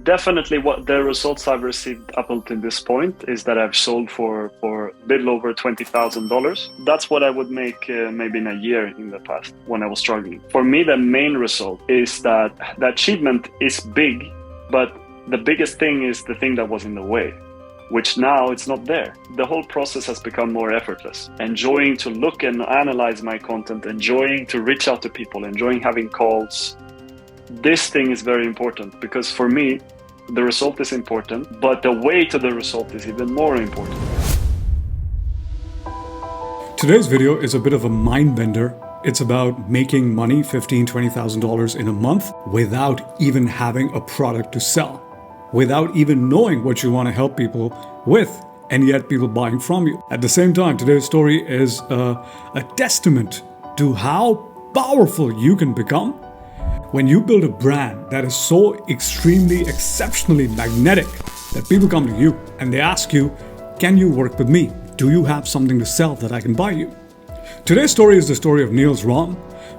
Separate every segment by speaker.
Speaker 1: Definitely what the results I've received up until this point is that I've sold for a little over $20,000. That's what I would make maybe in a year in the past when I was struggling. For me, the main result is that the achievement is big, but the biggest thing is the thing that was in the way, which now it's not there. The whole process has become more effortless. Enjoying to look and analyze my content, enjoying to reach out to people, enjoying having calls. This thing is very important because for me, the result is important, but the way to the result is even more important.
Speaker 2: Today's video is a bit of a mind bender. It's about making money, $15,000, $20,000 in a month without even having a product to sell, without even knowing what you want to help people with, and yet people buying from you. At the same time, today's story is a testament to how powerful you can become when you build a brand that is so extremely, exceptionally magnetic that people come to you and they ask you, can you work with me? Do you have something to sell that I can buy you? Today's story is the story of Nils,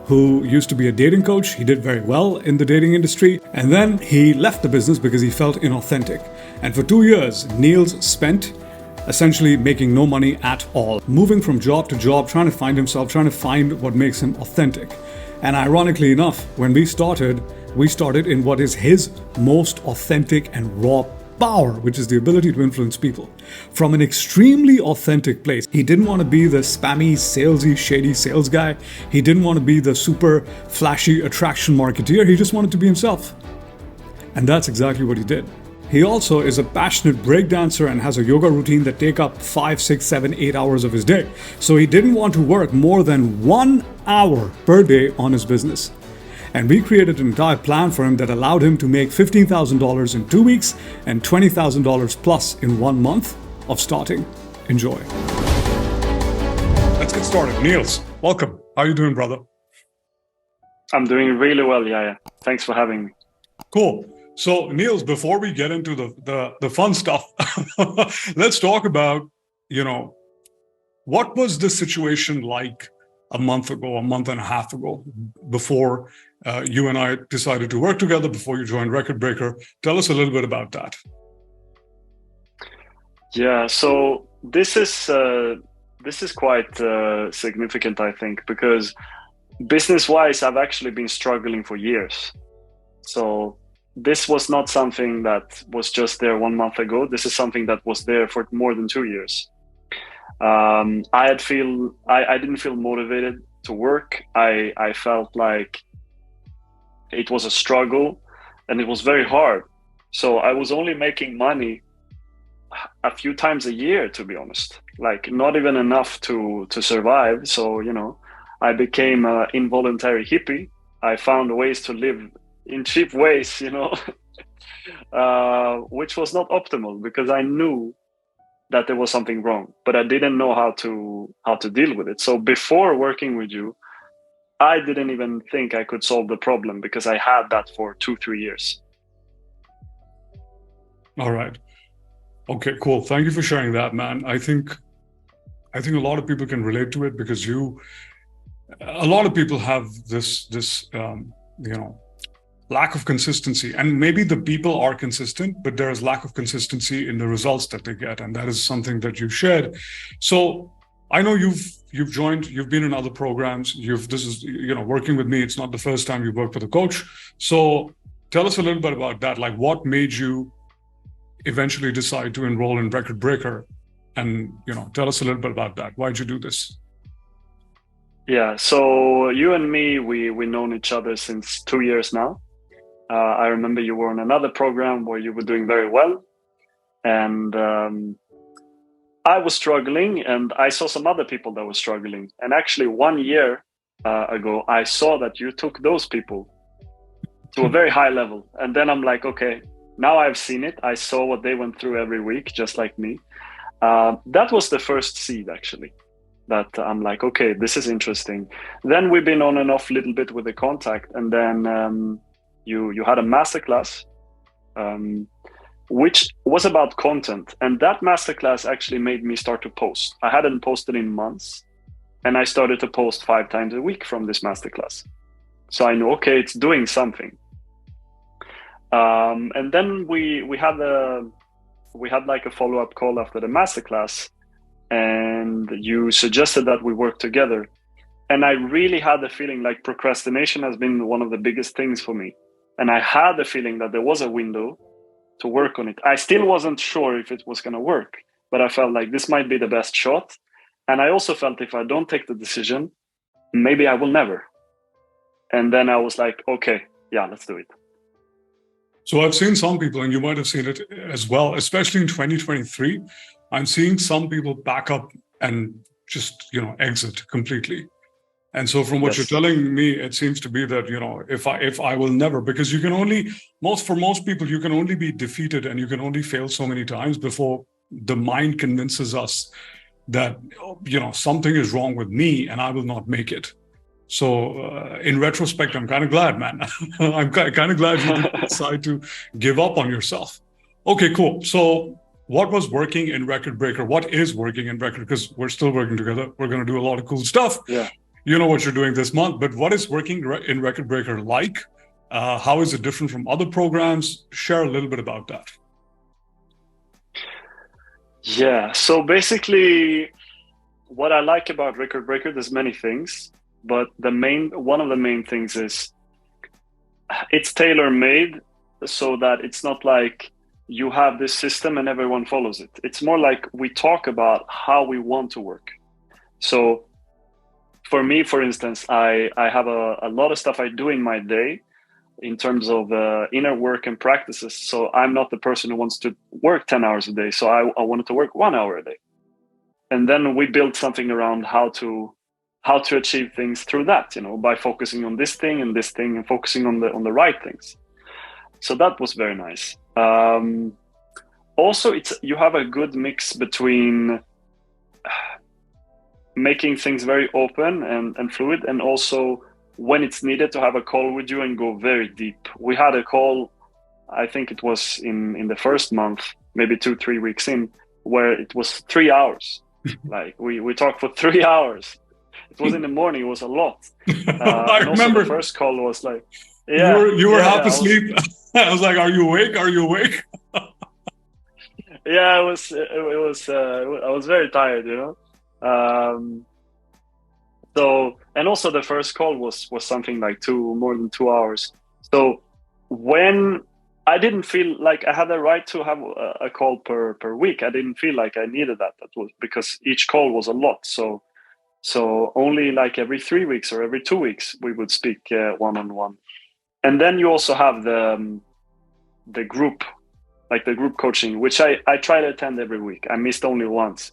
Speaker 2: who used to be a dating coach. He did very well in the dating industry, and then he left the business because he felt inauthentic. And for 2 years, Nils spent essentially making no money at all, moving from job to job, trying to find himself, trying to find what makes him authentic. And ironically enough, when we started in what is his most authentic and raw power, which is the ability to influence people from an extremely authentic place. He didn't want to be the spammy, salesy, shady sales guy. He didn't want to be the super flashy attraction marketeer. He just wanted to be himself. And that's exactly what he did. He also is a passionate breakdancer and has a yoga routine that take up 5, 6, 7, 8 hours of his day. So he didn't want to work more than 1 hour per day on his business. And we created an entire plan for him that allowed him to make $15,000 in 2 weeks and $20,000 plus in 1 month of starting. Enjoy. Let's get started. Nils, welcome. How are you doing, brother?
Speaker 1: I'm doing really well, Yaya. Thanks for having me.
Speaker 2: Cool. So, Nils, before we get into the fun stuff, let's talk about, what was the situation like a month and a half ago, before you and I decided to work together, before you joined Record Breaker. Tell us a little bit about that.
Speaker 1: Yeah, so this is quite significant, I think, because business-wise, I've actually been struggling for years. So this was not something that was just there 1 month ago. This is something that was there for more than 2 years. I didn't feel motivated to work. I felt like it was a struggle and it was very hard. So I was only making money a few times a year, to be honest, like not even enough to survive. So, I became an involuntary hippie. I found ways to live in cheap ways, which was not optimal because I knew that there was something wrong, but I didn't know how to deal with it. So before working with you, I didn't even think I could solve the problem because I had that for 2-3 years.
Speaker 2: All right. Okay, cool. Thank you for sharing that, man. I think a lot of people can relate to it because a lot of people have this lack of consistency, and maybe the people are consistent, but there is lack of consistency in the results that they get, and that is something that you shared. So I know you've joined, you've been in other programs, working with me. It's not the first time you worked with a coach. So tell us a little bit about that. Like, what made you eventually decide to enroll in Record Breaker? And tell us a little bit about that. Why'd you do this?
Speaker 1: Yeah, so you and me, we known each other since 2 years now. I remember you were on another program where you were doing very well, and I was struggling, and I saw some other people that were struggling. And actually 1 year ago, I saw that you took those people to a very high level. And then I'm like, okay, now I've seen it. I saw what they went through every week, just like me. That was the first seed, actually, that I'm like, okay, this is interesting. Then we've been on and off a little bit with the contact. And then you had a masterclass, which was about content. And that masterclass actually made me start to post. I hadn't posted in months, and I started to post 5 times a week from this masterclass. So I knew, okay, it's doing something. And then we had like a follow-up call after the masterclass, and you suggested that we work together. And I really had the feeling like procrastination has been one of the biggest things for me. And I had the feeling that there was a window to work on it. I still wasn't sure if it was going to work, but I felt like this might be the best shot. And I also felt if I don't take the decision, maybe I will never. And then I was like, okay, yeah, let's do it.
Speaker 2: So I've seen some people, and you might have seen it as well, especially in 2023, I'm seeing some people back up and just, exit completely. And so from what you're telling me, it seems to be that, if I will never, because you can only, for most people, you can only be defeated and you can only fail so many times before the mind convinces us that, something is wrong with me and I will not make it. So in retrospect, I'm kind of glad, man. I'm kind of glad you didn't decide to give up on yourself. Okay, cool. So what was working in Record Breaker? What is working in Record? Because we're still working together. We're going to do a lot of cool stuff.
Speaker 1: Yeah.
Speaker 2: You know what you're doing this month, but what is working in Record Breaker like? How is it different from other programs? Share a little bit about that.
Speaker 1: Yeah. So basically, what I like about Record Breaker, there's many things. But one of the main things is it's tailor-made so that it's not like you have this system and everyone follows it. It's more like we talk about how we want to work. So for me, for instance, I have a lot of stuff I do in my day in terms of inner work and practices. So I'm not the person who wants to work 10 hours a day. So I wanted to work 1 hour a day. And then we built something around how to achieve things through that, by focusing on this thing and focusing on the right things. So that was very nice. Also, you have a good mix between making things very open and fluid, and also when it's needed to have a call with you and go very deep. We had a call, I think it was in the first month, maybe 2-3 weeks in, where it was 3 hours. Like we talked for 3 hours. It was in the morning. It was a lot.
Speaker 2: I remember
Speaker 1: the first call was like,
Speaker 2: you were half asleep. I was like, "Are you awake? Are you awake?"
Speaker 1: Yeah, it was. I was very tired, So, and also the first call was something like more than 2 hours. So when I didn't feel like I had the right to have a call per week, I didn't feel like I needed that. That was because each call was a lot. So only like every 3 weeks or every 2 weeks, we would speak one-on-one. And then you also have the group, like the group coaching, which I try to attend every week. I missed only once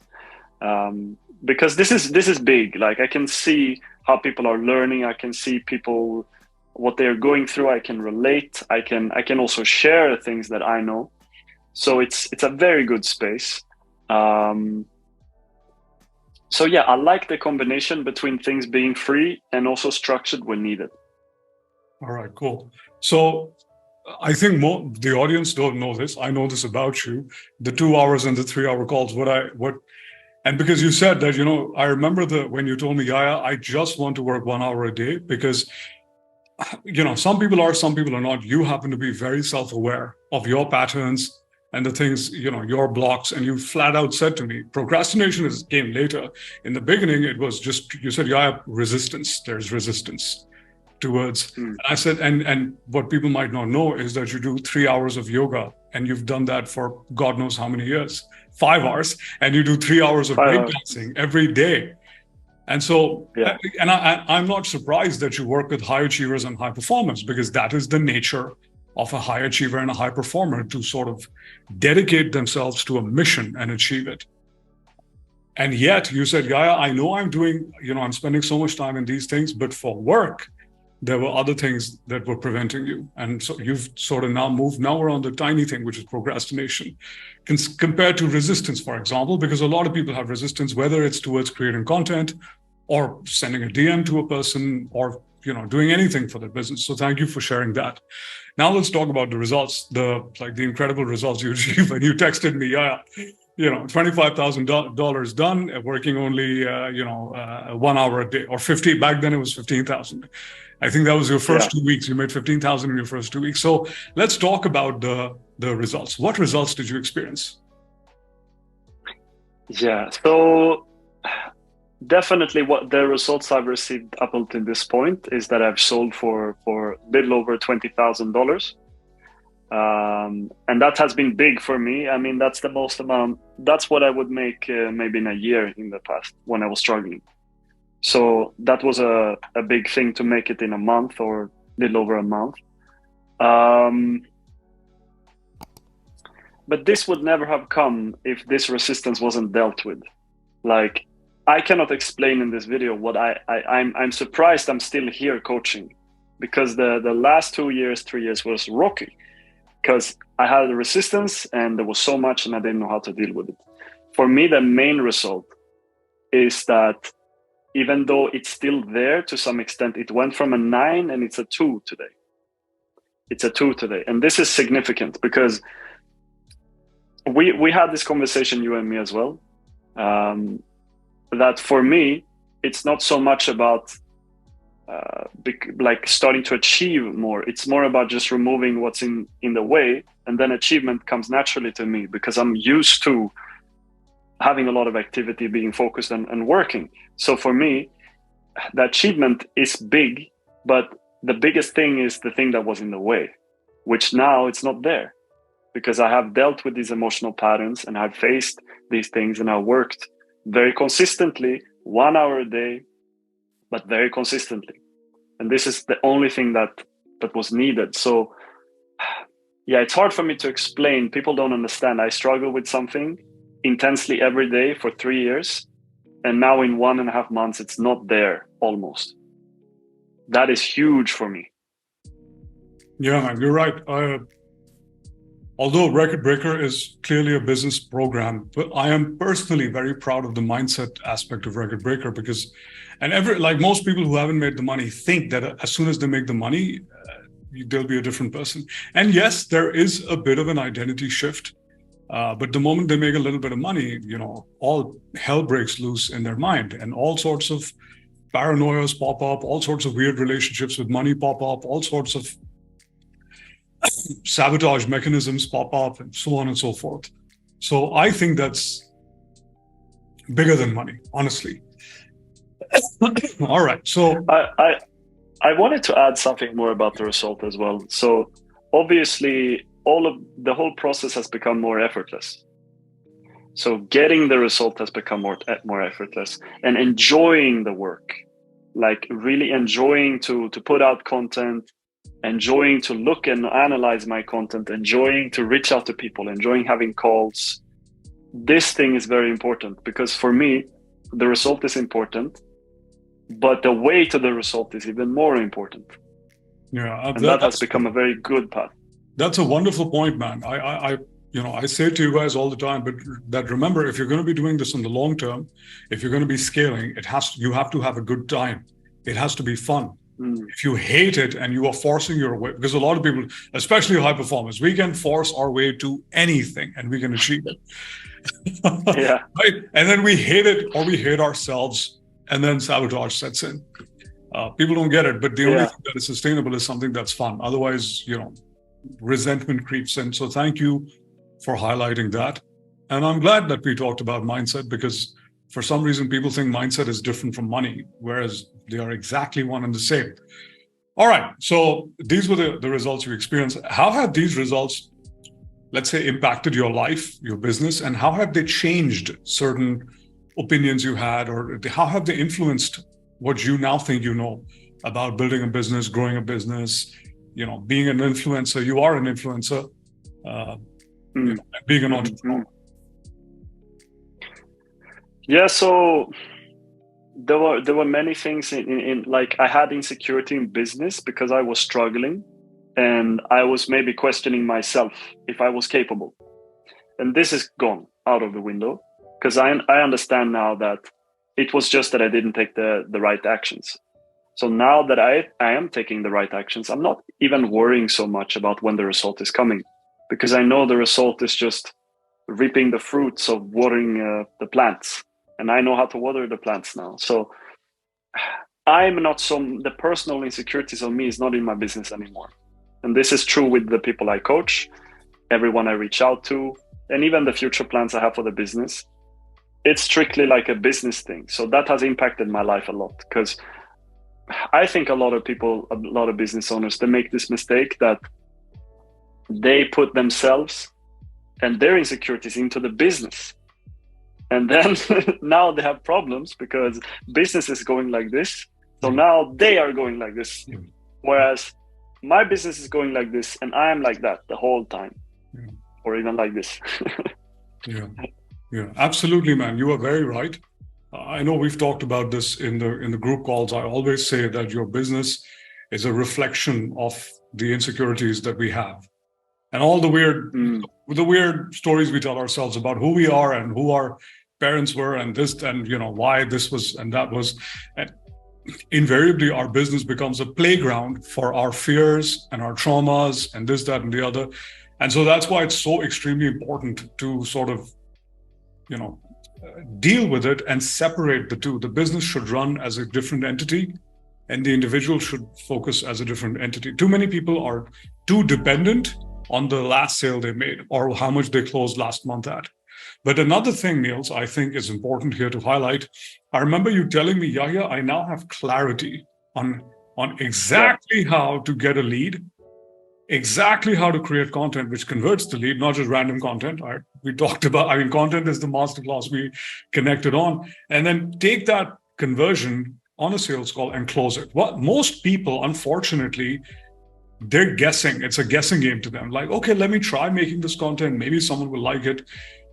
Speaker 1: because this is big. Like I can see how people are learning. I can see people, what they're going through. I can relate. I can also share things that I know. So it's a very good space. So yeah, I like the combination between things being free and also structured when needed.
Speaker 2: All right, cool. So I think the audience don't know this. I know this about you, the 2 hours and the 3 hour calls. And because you said that, I remember when you told me, Yaya, I just want to work 1 hour a day because, some people are, some people are not. You happen to be very self-aware of your patterns and the things, your blocks, and you flat out said to me, procrastination came later. In the beginning, it was just, you said, yeah, resistance. There's resistance towards. And I said, and what people might not know is that you do 3 hours of yoga, and you've done that for God knows how many years, 5 hours, and you do 3 hours of breakdancing every day. And so, and I'm not surprised that you work with high achievers and high performers, because that is the nature of a high achiever and a high performer, to sort of dedicate themselves to a mission and achieve it. And yet you said, Yaya, I know I'm doing, I'm spending so much time in these things, but for work, there were other things that were preventing you. And so you've sort of now we're on the tiny thing, which is procrastination, compared to resistance, for example, because a lot of people have resistance, whether it's towards creating content or sending a DM to a person or, doing anything for their business. So thank you for sharing that. Now let's talk about the results, the incredible results you achieved when you texted me. Yeah. $25,000 done, working only 1 hour a day, or 50. Back then it was 15,000. I think that was your first 2 weeks. You made 15,000 in your first 2 weeks. So let's talk about the results. What results did you experience?
Speaker 1: Yeah. So definitely what the results I've received up until this point is that I've sold for a little over $20,000. And that has been big for me. I mean, that's the most amount. That's what I would make maybe in a year in the past when I was struggling. So that was a big thing to make it in a month or a little over a month. But this would never have come if this resistance wasn't dealt with. Like, I cannot explain in this video what I'm surprised I'm still here coaching, because the last 2 years, 3 years was rocky, because I had the resistance and there was so much and I didn't know how to deal with it. For me, the main result is that even though it's still there to some extent, it went from a 9 and it's a 2 today. It's a 2 today. And this is significant because we had this conversation, you and me as well, that for me, it's not so much about like starting to achieve more. It's more about just removing what's in the way, and then achievement comes naturally to me because I'm used to having a lot of activity, being focused and working. So for me, the achievement is big, but the biggest thing is the thing that was in the way, which now it's not there, because I have dealt with these emotional patterns and I've faced these things and I worked very consistently, 1 hour a day, but very consistently. And this is the only thing that was needed. So yeah, it's hard for me to explain. People don't understand. I struggle with something intensely every day for 3 years. And now in 1.5 months, it's not there almost. That is huge for me.
Speaker 2: Yeah, man, you're right. Although Record Breaker is clearly a business program, but I am personally very proud of the mindset aspect of Record Breaker, because, like most people who haven't made the money think that as soon as they make the money, they'll be a different person. And yes, there is a bit of an identity shift. But the moment they make a little bit of money, all hell breaks loose in their mind, and all sorts of paranoias pop up, all sorts of weird relationships with money pop up, all sorts of sabotage mechanisms pop up, and so on and so forth. So I think that's bigger than money, honestly. All right. So
Speaker 1: I wanted to add something more about the result as well. So obviously, the whole process has become more effortless. So getting the result has become more effortless, and enjoying the work, like really enjoying to put out content, enjoying to look and analyze my content, enjoying to reach out to people, enjoying having calls. This thing is very important, because for me, the result is important, but the way to the result is even more important.
Speaker 2: Yeah,
Speaker 1: and that has become a very good path.
Speaker 2: That's a wonderful point, man. I say to you guys all the time, but that remember, if you're going to be doing this in the long term, if you're going to be scaling, you have to have a good time. It has to be fun. If you hate it and you are forcing your way, because a lot of people, especially high performers, we can force our way to anything and we can achieve it.
Speaker 1: Yeah.
Speaker 2: Right? And then we hate it, or we hate ourselves, and then sabotage sets in. People don't get it, but the only thing that is sustainable is something that's fun. Otherwise, resentment creeps in. So thank you for highlighting that. And I'm glad that we talked about mindset, because for some reason people think mindset is different from money, whereas they are exactly one and the same. All right. So these were the results you experienced. How have these results, let's say, impacted your life, your business, and how have they changed certain opinions you had, or how have they influenced what you now think you know about building a business, growing a business, being an influencer? You are an influencer, being an entrepreneur.
Speaker 1: Yeah, so there were many things in like, I had insecurity in business because I was struggling, and I was maybe questioning myself if I was capable. And this is gone out of the window, because I understand now that it was just that I didn't take the right actions. So now that I am taking the right actions, I'm not even worrying so much about when the result is coming, because I know the result is just reaping the fruits of watering the plants. And I know how to water the plants now. So I'm not the personal insecurities of me is not in my business anymore. And this is true with the people I coach, everyone I reach out to, and even the future plans I have for the business. It's strictly like a business thing. So that has impacted my life a lot, because I think a lot of business owners, they make this mistake that they put themselves and their insecurities into the business. And then now they have problems because business is going like this. So now they are going like this. Whereas my business is going like this and I am like that the whole time. Or even like this.
Speaker 2: Yeah, absolutely, man. You are very right. I know we've talked about this in the group calls. I always say that your business is a reflection of the insecurities that we have, and all the weird stories we tell ourselves about who we are and who our parents were, and this, and why this was and that was. And invariably, our business becomes a playground for our fears and our traumas and this, that, and the other. And so that's why it's so extremely important to sort of deal with it and separate the two. The business should run as a different entity and the individual should focus as a different entity. Too many people are too dependent on the last sale they made or how much they closed last month at. But another thing, Nils, I think is important here to highlight. I remember you telling me, Yahya, I now have clarity on exactly how to get a lead, exactly how to create content which converts the lead, not just random content. We talked about, content is the masterclass we connected on, and then take that conversion on a sales call and close it. What most people, unfortunately, they're guessing. It's a guessing game to them. Like, okay, let me try making this content. Maybe someone will like it.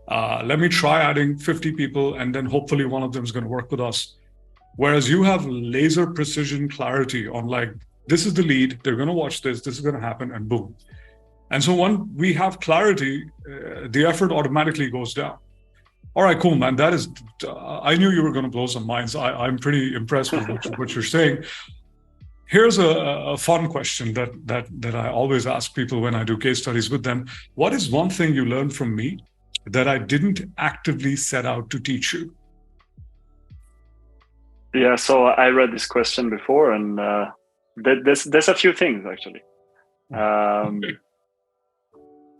Speaker 2: Let me try adding 50 people, and then hopefully one of them is going to work with us. Whereas you have laser precision clarity on like, this is the lead, they're going to watch this is going to happen, and boom. And so when we have clarity, the effort automatically goes down. All right, cool, man. That is, I knew you were going to blow some minds. I'm pretty impressed with what you're saying. Here's a fun question that I always ask people when I do case studies with them. What is one thing you learned from me that I didn't actively set out to teach you?
Speaker 1: Yeah, so I read this question before, and there's a few things actually.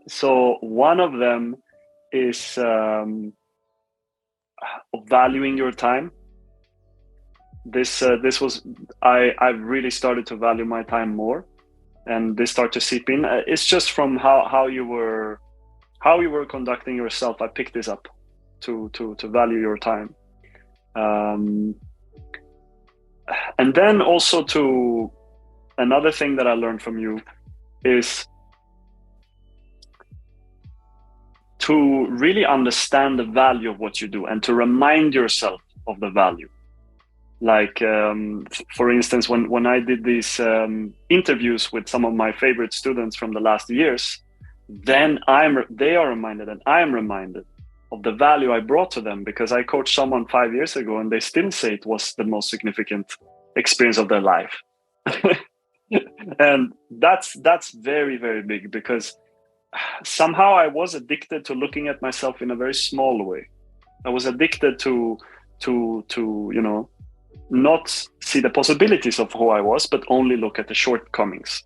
Speaker 1: So one of them is valuing your time. This was I've really started to value my time more, and this started to seep in. It's just from how you were conducting yourself. I picked this up to value your time. And then also another thing that I learned from you is to really understand the value of what you do and to remind yourself of the value. Like, for instance, when I did these interviews with some of my favorite students from the last years, then they are reminded and I am reminded of the value I brought to them, because I coached someone 5 years ago and they still say it was the most significant experience of their life. And that's very, very big, because somehow I was addicted to looking at myself in a very small way. I was addicted to not see the possibilities of who I was, but only look at the shortcomings.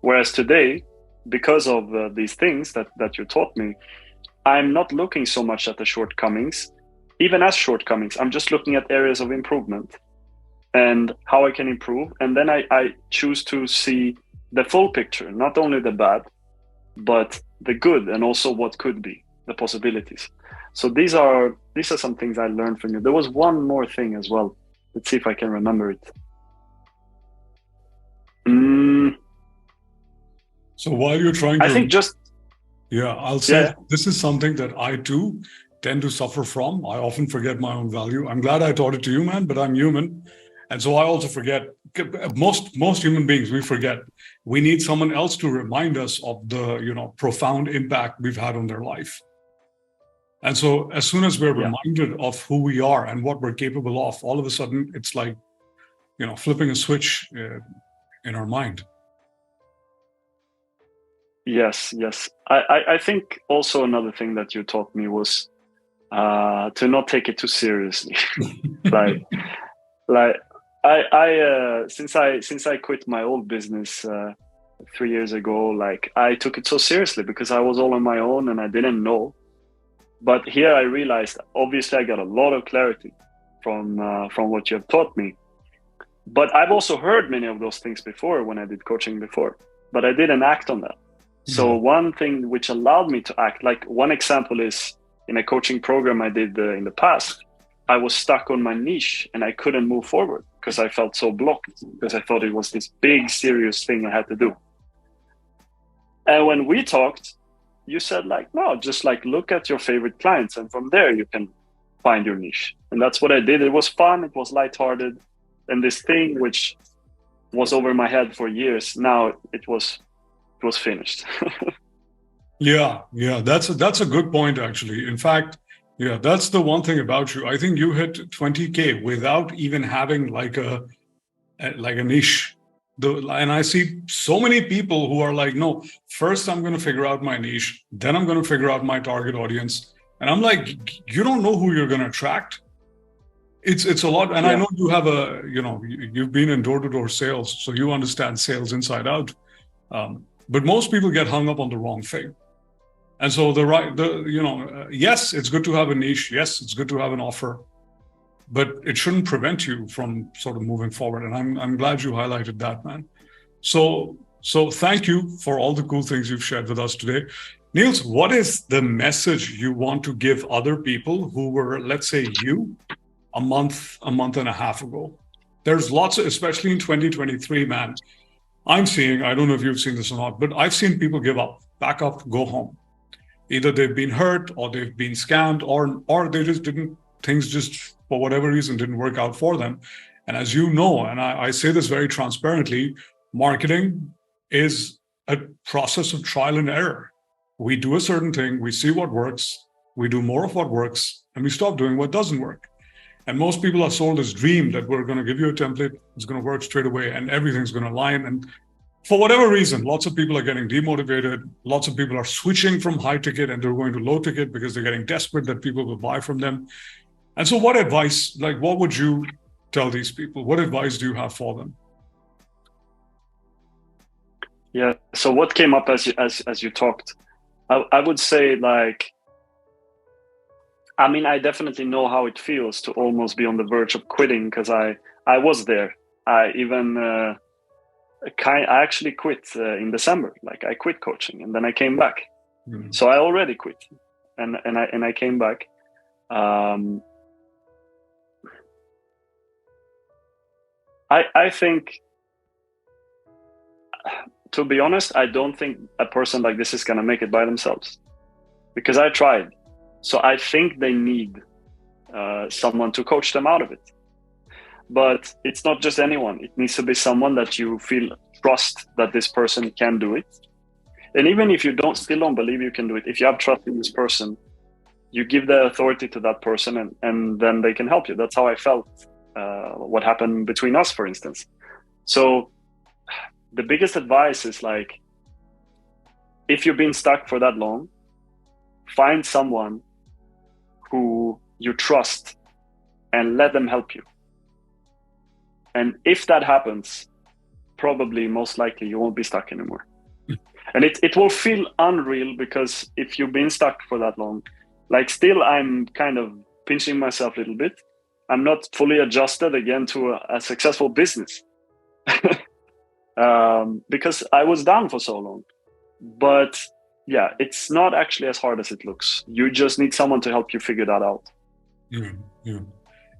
Speaker 1: Whereas today, because of these things that you taught me, I'm not looking so much at the shortcomings, even as shortcomings. I'm just looking at areas of improvement and how I can improve. And then I choose to see the full picture, not only the bad, but the good, and also what could be, the possibilities. So these are some things I learned from you. There was one more thing as well. Let's see if I can remember it.
Speaker 2: So while you're trying to...
Speaker 1: I think just...
Speaker 2: Yeah, I'll say this is something that I too tend to suffer from. I often forget my own value. I'm glad I taught it to you, man, but I'm human. And so I also forget. Most human beings, we forget. We need someone else to remind us of the profound impact we've had on their life. And so as soon as we're reminded of who we are and what we're capable of, all of a sudden it's like, flipping a switch in our mind.
Speaker 1: Yes. I think also another thing that you taught me was to not take it too seriously. like like since I quit my old business 3 years ago, like I took it so seriously because I was all on my own and I didn't know. But here I realized, obviously, I got a lot of clarity from what you have taught me. But I've also heard many of those things before when I did coaching before, but I didn't act on that. So one thing which allowed me to act, like one example is in a coaching program I did in the past, I was stuck on my niche and I couldn't move forward because I felt so blocked because I thought it was this big, serious thing I had to do. And when we talked, you said like, no, just like look at your favorite clients and from there you can find your niche. And that's what I did. It was fun. It was lighthearted. And this thing, which was over my head for years, now it was finished.
Speaker 2: Yeah, that's a good point actually. In fact, yeah, that's the one thing about you. I think you hit 20K without even having like a niche. And I see so many people who are like, no, first I'm going to figure out my niche, then I'm going to figure out my target audience. And I'm like, you don't know who you're going to attract. It's a lot. And I know you have you've been in door-to-door sales, so you understand sales inside out. But most people get hung up on the wrong thing. And so yes, it's good to have a niche. Yes, it's good to have an offer, but it shouldn't prevent you from sort of moving forward. And I'm glad you highlighted that, man. So thank you for all the cool things you've shared with us today. Nils, what is the message you want to give other people who were, let's say, you a month and a half ago? There's lots of, especially in 2023, man, I'm seeing, I don't know if you've seen this or not, but I've seen people give up, back up, go home. Either they've been hurt or they've been scammed or they just didn't, things just for whatever reason didn't work out for them. And as you know, and I say this very transparently, marketing is a process of trial and error. We do a certain thing, we see what works, we do more of what works, and we stop doing what doesn't work. And most people are sold this dream that we're going to give you a template, it's going to work straight away, and everything's going to align. And for whatever reason, lots of people are getting demotivated. Lots of people are switching from high ticket and they're going to low ticket because they're getting desperate that people will buy from them. And so what advice, like what would you tell these people? What advice do you have for them?
Speaker 1: Yeah. So what came up as you talked, I would say like, I mean, I definitely know how it feels to almost be on the verge of quitting because I was there. I actually quit in December. Like I quit coaching and then I came back. Mm-hmm. So I already quit and I came back. I think, to be honest, I don't think a person like this is going to make it by themselves because I tried. So I think they need someone to coach them out of it. But it's not just anyone. It needs to be someone that you feel trust that this person can do it. And even if you still don't believe you can do it, if you have trust in this person, you give the authority to that person and then they can help you. That's how I felt what happened between us, for instance. So the biggest advice is like, if you've been stuck for that long, find someone who you trust and let them help you. And if that happens, probably most likely you won't be stuck anymore. And it will feel unreal because if you've been stuck for that long, like still I'm kind of pinching myself a little bit. I'm not fully adjusted again to a successful business because I was down for so long. But yeah, it's not actually as hard as it looks. You just need someone to help you figure that out.
Speaker 2: Yeah.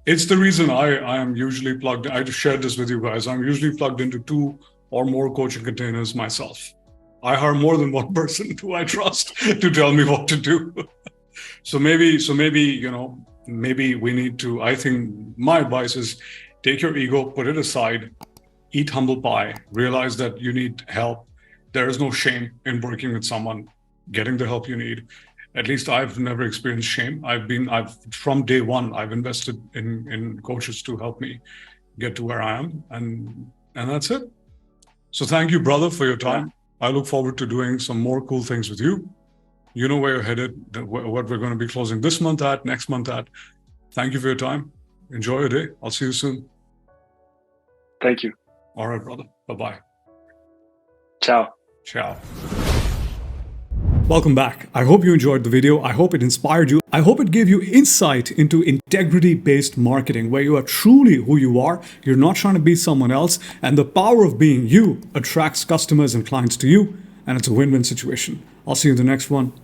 Speaker 2: It's the reason I am usually plugged. I just shared this with you guys. I'm usually plugged into 2 or more coaching containers myself. I hire more than one person who I trust to tell me what to do. So maybe, maybe we need to, I think my advice is take your ego, put it aside, eat humble pie, realize that you need help. There is no shame in working with someone, getting the help you need. At least I've never experienced shame. I've from day one, I've invested in coaches to help me get to where I am. And that's it. So thank you, brother, for your time. I look forward to doing some more cool things with you. You know where you're headed, what we're going to be closing this month at, next month at. Thank you for your time. Enjoy your day. I'll see you soon.
Speaker 1: Thank you.
Speaker 2: All right, brother. Bye-bye.
Speaker 1: Ciao.
Speaker 2: Ciao. Welcome back. I hope you enjoyed the video. I hope it inspired you. I hope it gave you insight into integrity-based marketing, where you are truly who you are. You're not trying to be someone else. And the power of being you attracts customers and clients to you. And it's a win-win situation. I'll see you in the next one.